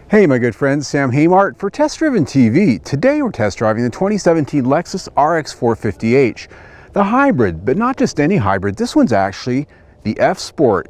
Hey my good friends, Sam Haymart for Test Driven TV. Today we're test driving the 2017 Lexus RX450h. The hybrid, but not just any hybrid, this one's actually the F Sport.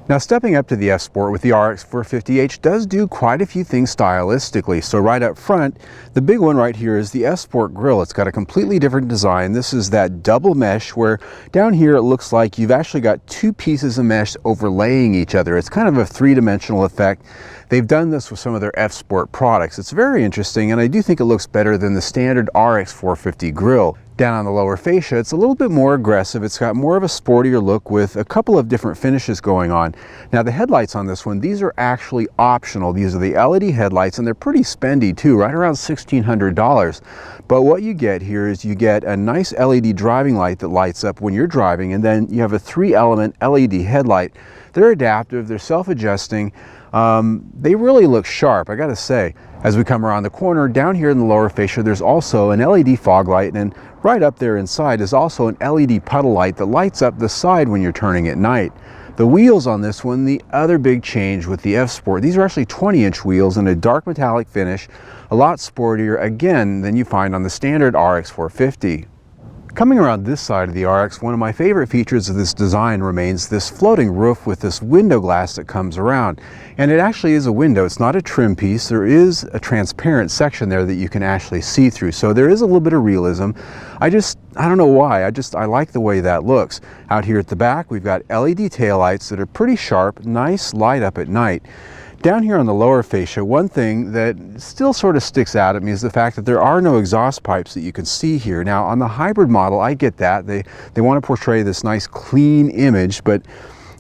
Now stepping up to the F Sport with the RX450h does do quite a few things stylistically. So right up front, the big one right here is the F Sport grille. It's got a completely different design. This is that double mesh where down here it looks like you've actually got two pieces of mesh overlaying each other. It's kind of a three-dimensional effect. They've done this with some of their F Sport products. It's very interesting, and I do think it looks better than the standard RX450 grille. Down on the lower fascia, it's a little bit more aggressive. It's got more of a sportier look with a couple of different finishes going on. Now the headlights on this one, these are actually optional. These are the LED headlights, and they're pretty spendy too, right around $1,600. But what you get here is you get a nice LED driving light that lights up when you're driving, and then you have a 3-element LED headlight. They're adaptive, they're self-adjusting. They really look sharp, I gotta say. As we come around the corner, down here in the lower fascia, there's also an LED fog light, and right up there inside is also an LED puddle light that lights up the side when you're turning at night. The wheels on this one, the other big change with the F Sport, these are actually 20-inch wheels in a dark metallic finish, a lot sportier again than you find on the standard RX450. Coming around this side of the RX, one of my favorite features of this design remains this floating roof with this window glass that comes around. And it actually is a window, it's not a trim piece. There is a transparent section there that you can actually see through. So there is a little bit of realism. I don't know why, I like the way that looks. Out here at the back, we've got LED taillights that are pretty sharp, nice light up at night. Down here on the lower fascia, one thing that still sort of sticks out at me is the fact that there are no exhaust pipes that you can see here. Now on the hybrid model, I get that. They want to portray this nice clean image, but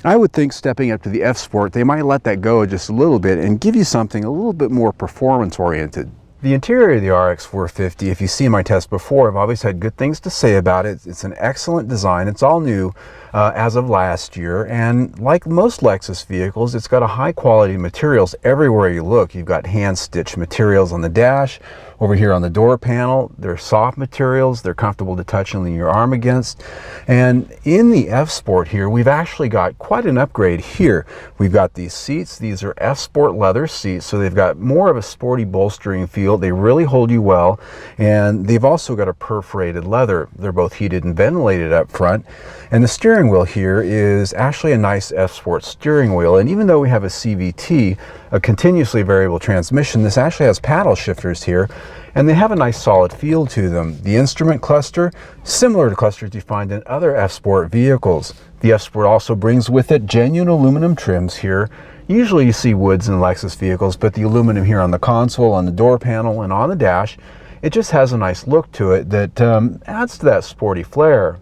I would think stepping up to the F Sport, they might let that go just a little bit and give you something a little bit more performance oriented. The interior of the RX450, if you've seen my test before, I've always had good things to say about it. It's an excellent design. It's all new as of last year, and like most Lexus vehicles, it's got a high quality materials everywhere you look. You've got hand-stitched materials on the dash. Over here on the door panel, they're soft materials. They're comfortable to touch and lean your arm against. And in the F Sport here, we've actually got quite an upgrade here. We've got these seats. These are F Sport leather seats, so they've got more of a sporty bolstering feel. They really hold you well, and they've also got a perforated leather. They're both heated and ventilated up front. And the steering wheel here is actually a nice F Sport steering wheel. And even though we have a CVT, a continuously variable transmission, this actually has paddle shifters here, and they have a nice solid feel to them. The instrument cluster, similar to clusters you find in other F Sport vehicles. The F Sport also brings with it genuine aluminum trims here. Usually you see woods in Lexus vehicles, but the aluminum here on the console, on the door panel, and on the dash, it just has a nice look to it that adds to that sporty flair.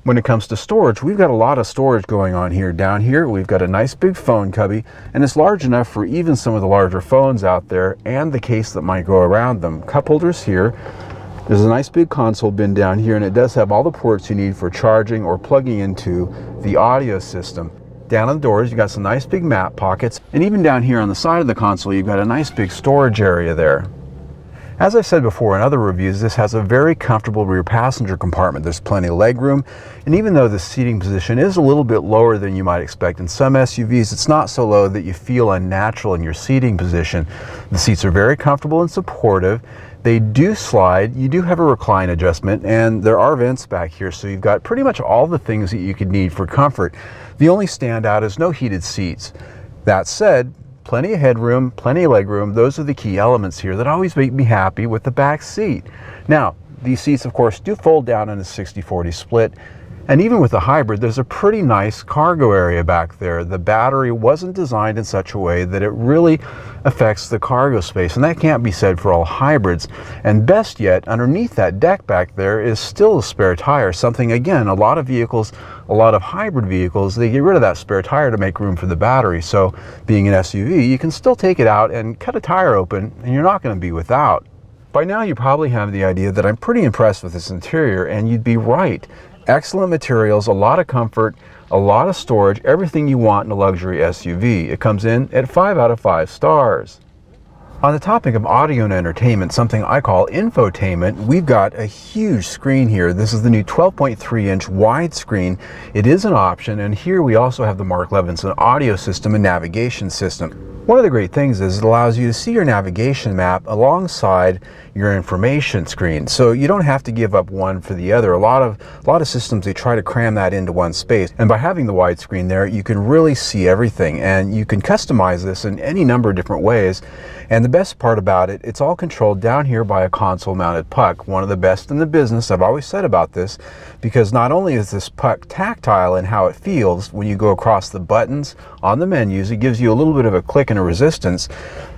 When it comes to storage, we've got a lot of storage going on here. Down here, we've got a nice big phone cubby, and it's large enough for even some of the larger phones out there and the case that might go around them. Cup holders here. There's a nice big console bin down here, and it does have all the ports you need for charging or plugging into the audio system. Down on the doors, you've got some nice big map pockets, and even down here on the side of the console, you've got a nice big storage area there. As I said before in other reviews, this has a very comfortable rear passenger compartment. There's plenty of leg room, and even though the seating position is a little bit lower than you might expect in some SUVs, it's not so low that you feel unnatural in your seating position. The seats are very comfortable and supportive. They do slide. You do have a recline adjustment, and there are vents back here, so you've got pretty much all the things that you could need for comfort. The only standout is no heated seats. That said, plenty of headroom, plenty of legroom. Those are the key elements here that always make me happy with the back seat. Now, these seats, of course, do fold down in a 60-40 split. And even with the hybrid, there's a pretty nice cargo area back there. The battery wasn't designed in such a way that it really affects the cargo space, and that can't be said for all hybrids. And best yet, underneath that deck back there is still a spare tire, something, again, a lot of vehicles, a lot of hybrid vehicles, they get rid of that spare tire to make room for the battery. So being an SUV, you can still take it out and cut a tire open, and you're not going to be without. By now, you probably have the idea that I'm pretty impressed with this interior, and you'd be right. Excellent materials, a lot of comfort, a lot of storage, everything you want in a luxury SUV. It comes in at 5 out of 5 stars. On the topic of audio and entertainment, something I call infotainment, we've got a huge screen here. This is the new 12.3-inch widescreen. It is an option, and here we also have the Mark Levinson audio system and navigation system. One of the great things is it allows you to see your navigation map alongside your information screen, so you don't have to give up one for the other. A lot of systems, they try to cram that into one space, and by having the widescreen there, you can really see everything, and you can customize this in any number of different ways. And the best part about it, it's all controlled down here by a console mounted puck, one of the best in the business. I've always said about this, because not only is this puck tactile in how it feels when you go across the buttons on the menus, it gives you a little bit of a click and a resistance.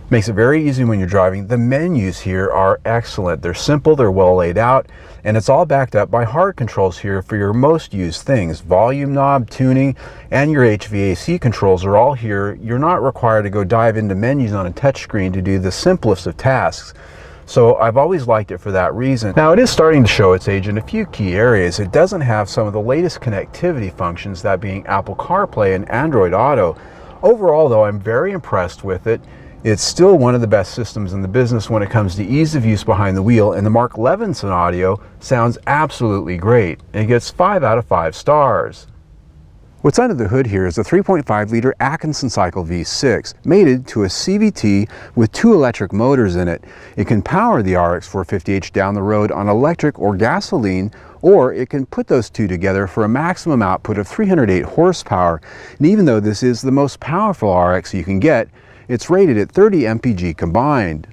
Makes it very easy when you're driving. The menus here are excellent. They're simple, they're well laid out, and it's all backed up by hard controls here for your most used things. Volume knob, tuning, and your HVAC controls are all here. You're not required to go dive into menus on a touchscreen to do the simplest of tasks. So I've always liked it for that reason. Now, it is starting to show its age in a few key areas. It doesn't have some of the latest connectivity functions, that being Apple CarPlay and Android Auto. Overall, though, I'm very impressed with it. It's still one of the best systems in the business when it comes to ease of use behind the wheel, and the Mark Levinson audio sounds absolutely great. It gets 5 out of 5 stars. What's under the hood here is a 3.5-liter Atkinson Cycle V6, mated to a CVT with 2 electric motors in it. It can power the RX450h down the road on electric or gasoline, or it can put those two together for a maximum output of 308 horsepower. And even though this is the most powerful RX you can get, it's rated at 30 mpg combined.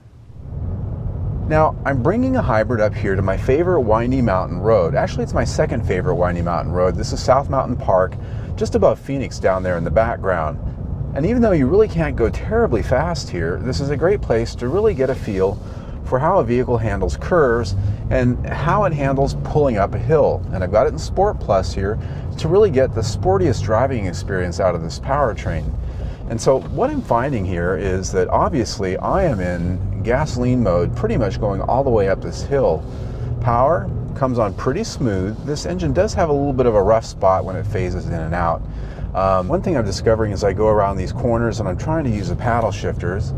Now, I'm bringing a hybrid up here to my favorite windy mountain road. Actually, it's my second favorite windy mountain road. This is South Mountain Park, just above Phoenix down there in the background. And even though you really can't go terribly fast here, this is a great place to really get a feel for how a vehicle handles curves and how it handles pulling up a hill. And I've got it in Sport Plus here to really get the sportiest driving experience out of this powertrain. And so what I'm finding here is that obviously I am in gasoline mode, pretty much going all the way up this hill. Power comes on pretty smooth. This engine does have a little bit of a rough spot when it phases in and out. One thing I'm discovering as I go around these corners and I'm trying to use the paddle shifters,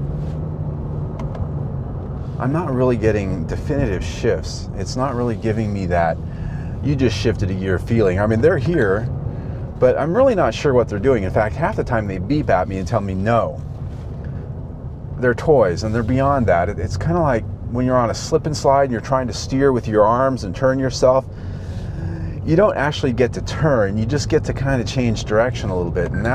I'm not really getting definitive shifts. It's not really giving me that you just shifted a gear feeling. I mean, they're here, but I'm really not sure what they're doing. In fact, half the time they beep at me and tell me no. They're toys, and they're beyond that. It's kind of like when you're on a slip and slide and you're trying to steer with your arms and turn yourself. You don't actually get to turn, you just get to kind of change direction a little bit, and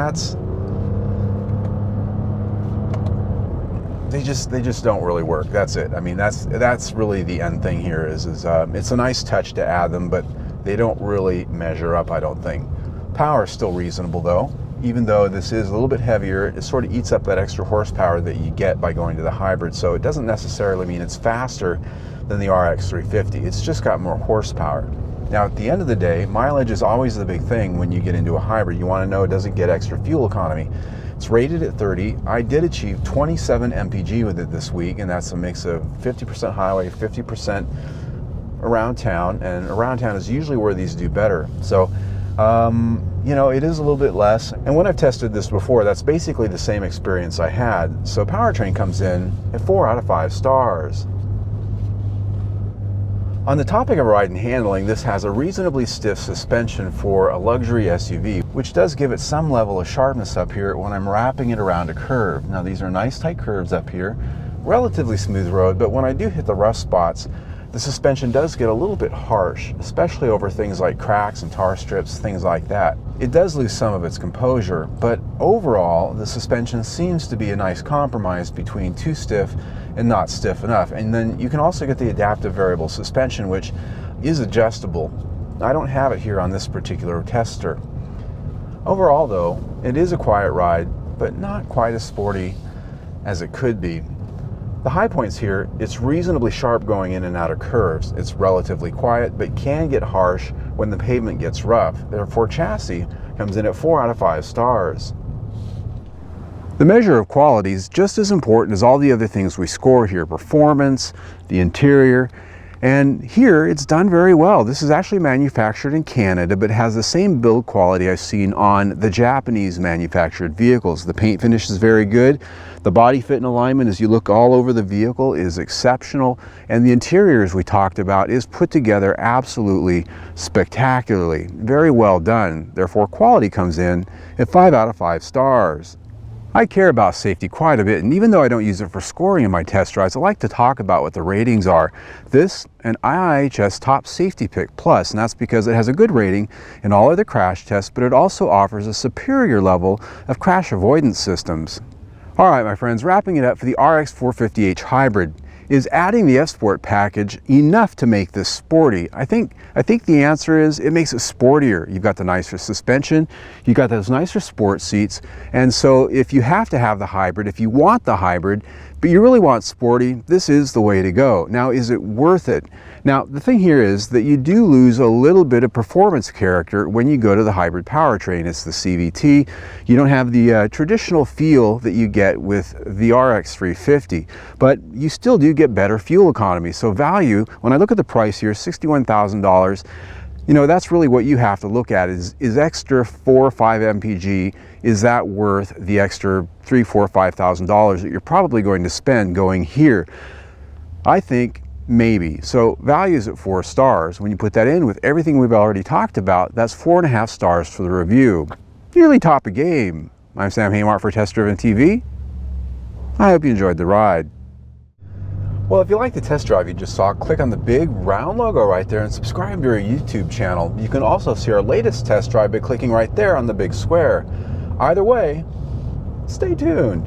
they just don't really work. That's it. I mean, that's really the end thing here is it's a nice touch to add them, but they don't really measure up, I don't think. Power is still reasonable though. Even though this is a little bit heavier, it sort of eats up that extra horsepower that you get by going to the hybrid, so it doesn't necessarily mean it's faster than the RX350. It's just got more horsepower. Now, at the end of the day, mileage is always the big thing when you get into a hybrid. You want to know, does it get extra fuel economy? It's rated at 30. I did achieve 27 mpg with it this week, and that's a mix of 50% highway, 50% around town, and around town is usually where these do better. So, you know, it is a little bit less, and when I've tested this before, that's basically the same experience I had. So powertrain comes in at 4 out of 5 stars. On the topic of ride and handling, this has a reasonably stiff suspension for a luxury SUV, which does give it some level of sharpness up here when I'm wrapping it around a curve. Now, these are nice tight curves up here, relatively smooth road, but when I do hit the rough spots, the suspension does get a little bit harsh, especially over things like cracks and tar strips, things like that. It does lose some of its composure, but overall, the suspension seems to be a nice compromise between too stiff and not stiff enough. And then you can also get the adaptive variable suspension, which is adjustable. I don't have it here on this particular tester. Overall though, it is a quiet ride, but not quite as sporty as it could be. The high points here, it's reasonably sharp going in and out of curves. It's relatively quiet, but can get harsh when the pavement gets rough. Therefore, chassis comes in at 4 out of 5 stars. The measure of quality is just as important as all the other things we score here: performance, the interior, And here it's done very well. This is actually manufactured in Canada, but has the same build quality I've seen on the Japanese manufactured vehicles. The paint finish is very good. The body fit and alignment, as you look all over the vehicle, is exceptional. And the interior, as we talked about, is put together absolutely spectacularly. Very well done. Therefore, quality comes in at 5 out of 5 stars. I care about safety quite a bit, and even though I don't use it for scoring in my test drives, I like to talk about what the ratings are. This, an IIHS Top Safety Pick Plus, and that's because it has a good rating in all other crash tests, but it also offers a superior level of crash avoidance systems. All right, my friends, wrapping it up for the RX450h Hybrid. Is adding the F-Sport package enough to make this sporty? I think the answer is it makes it sportier. You've got the nicer suspension, you've got those nicer sport seats, and so if you have to have the hybrid, if you want the hybrid, but you really want sporty, this is the way to go. Now, is it worth it? Now, the thing here is that you do lose a little bit of performance character when you go to the hybrid powertrain. It's the CVT. You don't have the traditional feel that you get with the RX350, but you still do get better fuel economy. So value, when I look at the price here, $61,000, you know, that's really what you have to look at is extra 4 or 5 mpg, is that worth the extra $3,000, $4,000, $5,000 that you're probably going to spend going here? I think maybe. So value is at 4 stars. When you put that in with everything we've already talked about, that's 4.5 stars for the review. Nearly top of game. I'm Sam Haymart for Test Driven TV. I hope you enjoyed the ride. Well, if you like the test drive you just saw, click on the big round logo right there and subscribe to our YouTube channel. You can also see our latest test drive by clicking right there on the big square. Either way, stay tuned.